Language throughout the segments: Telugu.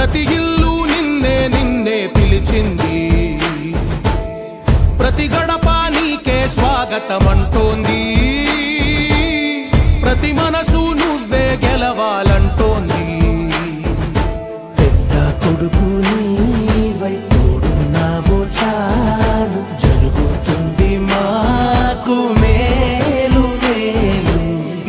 ప్రతి ఇల్లు నిన్నే నిన్నే పిలిచింది, ప్రతి గడప నీకే స్వాగతమంటోంది, ప్రతి మనసు నువ్వే గెలవాలంటోంది. పెద్ద కొడుకు నీవై తోడున్నావో చాలు, జరుగుతుంది మాకు మేలు మేలు.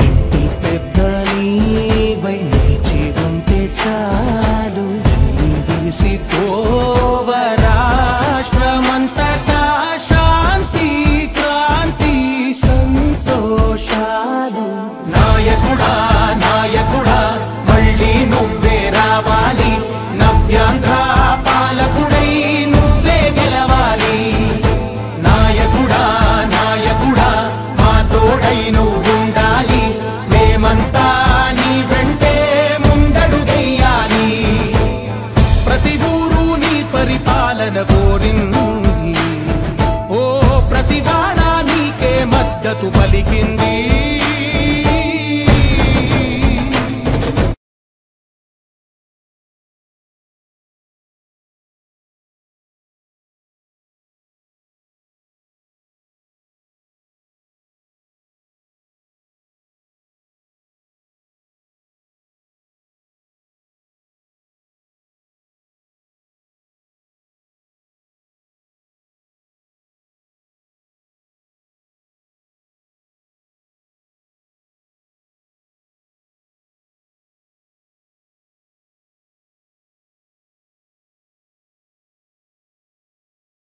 ఇంటి పెద్ద నీవై నిలిచి ఉంటే చాలు, వెళ్ళి విరిసి పోవ రాష్ట్రమంతటా శాంతి క్రాంతి సంతోషాలు. నాయకుడా నాయకుడా మళ్ళీ నువ్వే రావాలి, నవ్యాంధ్ర పాలకుడై నువ్వే గెలవాలి. నాయకుడా నాయకుడా మా తోడై నువ్వుండాలి, మేమంతా నీ వెంటే ముందడుగెయ్యాలి. ప్రతి ఊరు నీ పరిపాలనకు